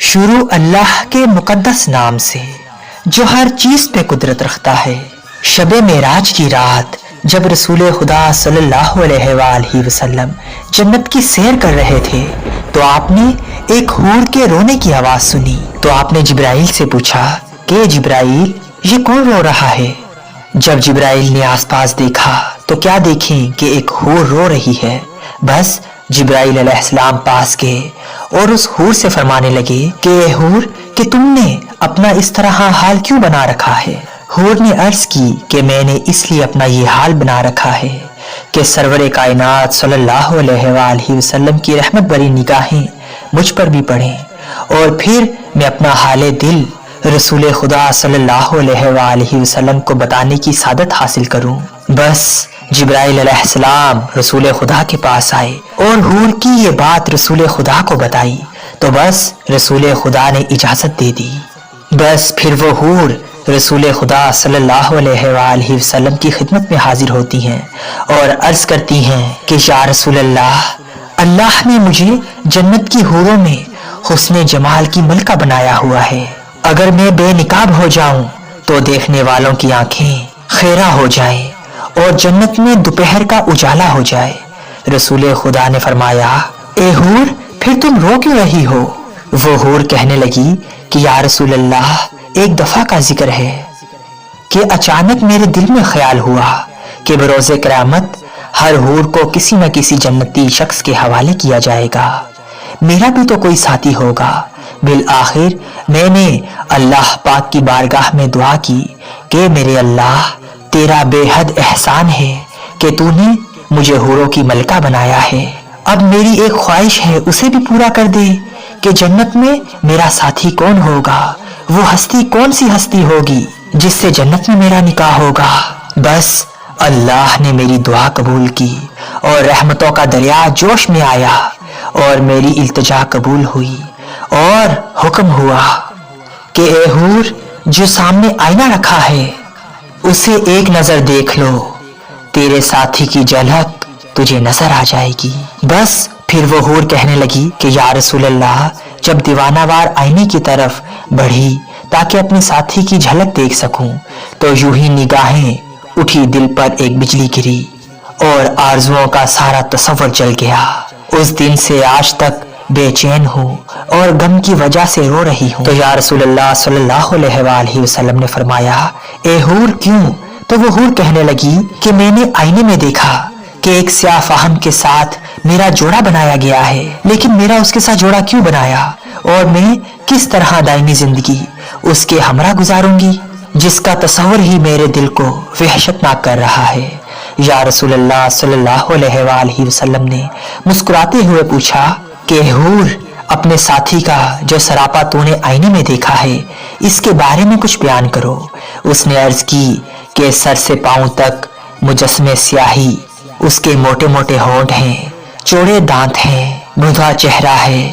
शुरू अल्लाह के मुकद्दस नाम से जो हर चीज पे कुदरत रखता है। शबे मेराज की रात जब रसूल खुदा सल्लल्लाहु अलैहि वसल्लम जन्नत की सैर कर रहे थे तो आपने एक हूर के रोने की आवाज सुनी। तो आपने जिब्राइल से पूछा कि जिब्राइल ये कौन रो रहा है। जब जिब्राइल ने आसपास देखा तो क्या देखें कि एक हूर रो रही है। बस जिब्राइल अलैहिस्सलाम पास गए और उस हूर से फरमाने लगे कि ए हूर कि तुमने अपना इस तरह हाल क्यों बना रखा है। हूर ने अर्ज की कि मैंने इसलिए अपना ये हाल बना रखा है कि सरवरे कायनात सल्लल्लाहु अलैहि वसल्लम की रहमत भरी निगाहें मुझ पर भी पड़ें और फिर मैं अपना हाले दिल रसूल खुदा सल्लल्लाहु अलैहि वसल्लम को बताने की सादत हासिल करूं। बस जिब्राइल अलैहिस्सलाम रसूल खुदा के पास आए और हूर की ये बात रसूल खुदा को बताई तो बस रसूल खुदा ने इजाजत दे दी। बस फिर वो हूर रसूल खुदा सल्लल्लाहु अलैहि वसल्लम की खिदमत में हाजिर होती हैं और अर्ज करती हैं कि या रसूल अल्लाह ने मुझे जन्नत की हूरों में हुस्ने जमाल की मलका बनाया हुआ है। अगर मैं बेनिकाब हो जाऊं तो देखने वालों की आंखें खेरा हो जाए और जन्नत में दोपहर का उजाला हो जाए। रसूल खुदा ने फरमाया ए हूर फिर तुम रो क्यों रही हो। वो हूर कहने लगी कि या रसूल अल्लाह एक दफा का जिक्र है कि अचानक मेरे दिल में ख्याल हुआ कि बरोज़े क़यामत हर हूर को किसी न किसी जन्नती शख्स के हवाले किया जाएगा। मेरा भी तो कोई साथी होगा। बिल आखिर मैंने अल्लाह पाक की बारगाह में दुआ की कि मेरे अल्लाह तेरा बेहद एहसान है कि तूने मुझे हूरों की मलका बनाया है। अब मेरी एक ख्वाहिश है उसे भी पूरा कर दे कि जन्नत में मेरा साथी कौन होगा, वो हस्ती कौन सी हस्ती होगी जिससे जन्नत में मेरा निकाह होगा। बस अल्लाह ने मेरी दुआ कबूल की और रहमतों का दरिया जोश में आया और मेरी इल्तिजा कबूल हुई और हुक्म हुआ कि ए हूर जो सामने आईना रखा है उसे एक नजर देख लो, तेरे साथी की झलक तुझे नजर आ जाएगी। बस फिर वो हूर कहने लगी कि या रसूल अल्लाह जब दीवानावार आईने की तरफ बढ़ी ताकि अपने साथी की झलक देख सकूं तो यूं ही निगाहें उठी, दिल पर एक बिजली गिरी और आरजुओं का सारा तसव्वुर जल गया। उस दिन से आज तक बेचैन हूँ और गम की वजह से रो रही हूँ। तो या रसूलल्लाह सल्लल्लाहु अलैहि वसल्लम ने फरमाया ए हूर क्यों। तो वो हूर कहने लगी कि मैंने आईने में देखा कि एक स्याह फाहम के साथ मेरा जोड़ा बनाया गया है, लेकिन मेरा उसके साथ जोड़ा क्यों बनाया और मैं किस तरह दायमी जिंदगी उसके हमरा गुजारूंगी जिसका तस्वर ही मेरे दिल को वहशतनाक कर रहा है। या रसूलल्लाह सल्लल्लाहु अलैहि वसल्लम ने मुस्कुराते हुए पूछा कि हूर अपने साथी का जो सरापा तूने आईने में देखा है इसके बारे में कुछ बयान करो। उसने अर्ज की कि सर से पांव तक मुजस्मे स्याही, उसके मोटे मोटे होंठ हैं, चौड़े दांत हैं, मुंधा चेहरा है,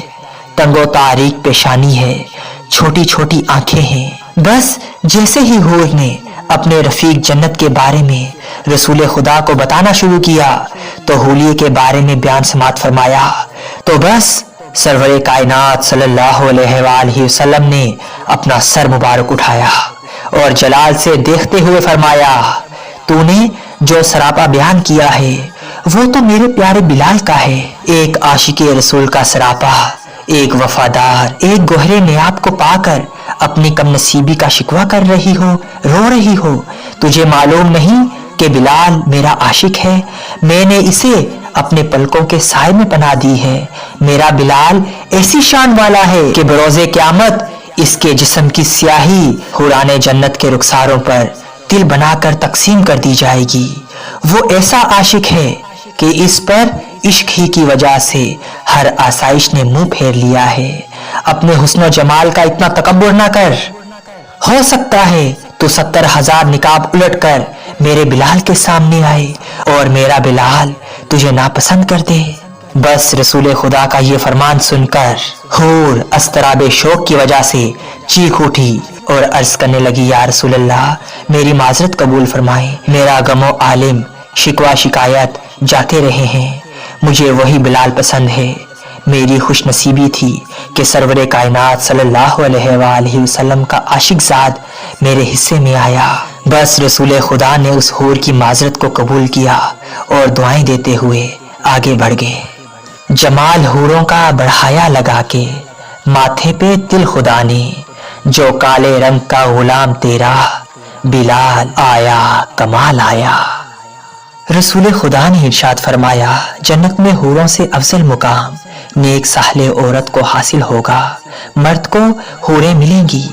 तंगो तारीक पेशानी है, छोटी छोटी आंखें हैं। बस जैसे ही हूर ने अपने रफीक जन्नत के बारे में रसूल खुदा को बताना शुरू किया तो हूलिये के बारे में बयान समात फरमाया तो बस सरवरे कायनात सल्लल्लाहु अलैहि वसल्लम ने अपना सर मुबारक उठाया और जलाल से देखते हुए फरमाया तूने जो सरापा बयान किया है वो तो मेरे प्यारे बिलाल का है। एक आशिके रसूल का सरापा, एक वफादार, एक गोहरे नियाब को पाकर अपनी कम नसीबी का शिकवा कर रही हो, रो रही हो। तुझे मालूम नहीं कि बिलाल मेरा आशिक है, मैंने इसे अपने पलकों के साए में पनाह दी है। मेरा बिलाल ऐसी शान वाला है कि बरोज़े क़यामत इसके जिस्म की स्याही हुराने जन्नत के रुखसारों पर तिल बनाकर तकसीम कर दी जाएगी। वो ऐसा आशिक है कि इस पर इश्क ही की वजह से हर आसाइश ने मुंह फेर लिया है। अपने हुस्न जमाल का इतना तकब्बुर ना कर। हो सकता है तो 70,000 निकाब उलट कर मेरे बिलाल के सामने आए और मेरा बिलाल तुझे नापसंद कर दे। बस रसूल खुदा का ये फरमान सुनकर हूर अस्तराबे शौक की वजह से चीख उठी और अर्ज करने लगी या रसूल अल्लाह मेरी माजरत कबूल फरमाए। मेरा गमो आलिम शिकवा शिकायत जाते रहे हैं, मुझे वही बिलाल पसंद है। मेरी खुशनसीबी थी कि सरवरे कायनात सल्लल्लाहु अलैहि वसल्लम का आशिक ज़ाद मेरे हिस्से में आया। बस रसूल खुदा ने उस हूर की माजरत को कबूल किया और दुआएं देते हुए आगे बढ़ गए। जमाल हूरों का बढ़ाया लगा के माथे पे तिल खुदा ने, जो काले रंग का गुलाम तेरा बिलाल आया कमाल आया। रसूल खुदा ने इरशाद फरमाया, जन्नत में हूरों से अफजल मुकाम नेक साहले औरत को हासिल होगा। मर्द को हूरें मिलेंगी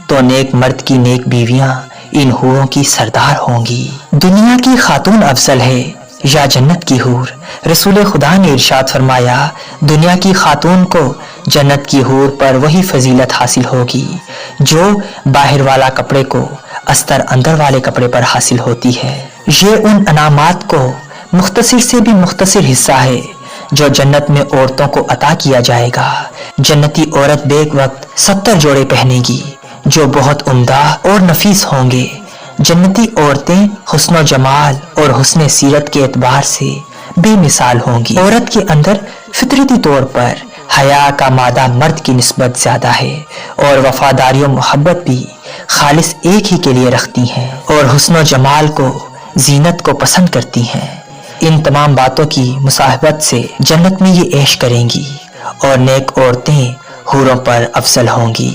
तो नेक मर्द की नेक बीवियां इन हूरों की सरदार होंगी। दुनिया की खातून अफजल है या जन्नत की हूर? रसूल खुदा ने इरशाद फरमाया, दुनिया की खातून को जन्नत की हूर पर वही फजीलत हासिल होगी जो बाहर वाला कपड़े को अस्तर अंदर वाले कपड़े पर हासिल होती है। ये उन अनामात को मुख्तसिर से भी मुख्तसिर हिस्सा है जो जन्नत में औरतों को अता किया जाएगा। जन्नती औरत बेक वक्त 70 जोड़े पहनेगी जो बहुत उम्दा और नफीस होंगे। जन्नती औरतें हुस्न जमाल और हुस्न सीरत के एतबार से बेमिसाल होंगी। औरत के अंदर फितरती तौर पर हया का मादा मर्द की निस्बत ज्यादा है और वफादारी और मोहब्बत भी खालिस एक ही के लिए रखती हैं और हुस्न जमाल को जीनत को पसंद करती हैं। इन तमाम बातों की मुसाहबत से जन्नत में ये ऐश करेंगी और नेक औरतें हूरों पर अफजल होंगी।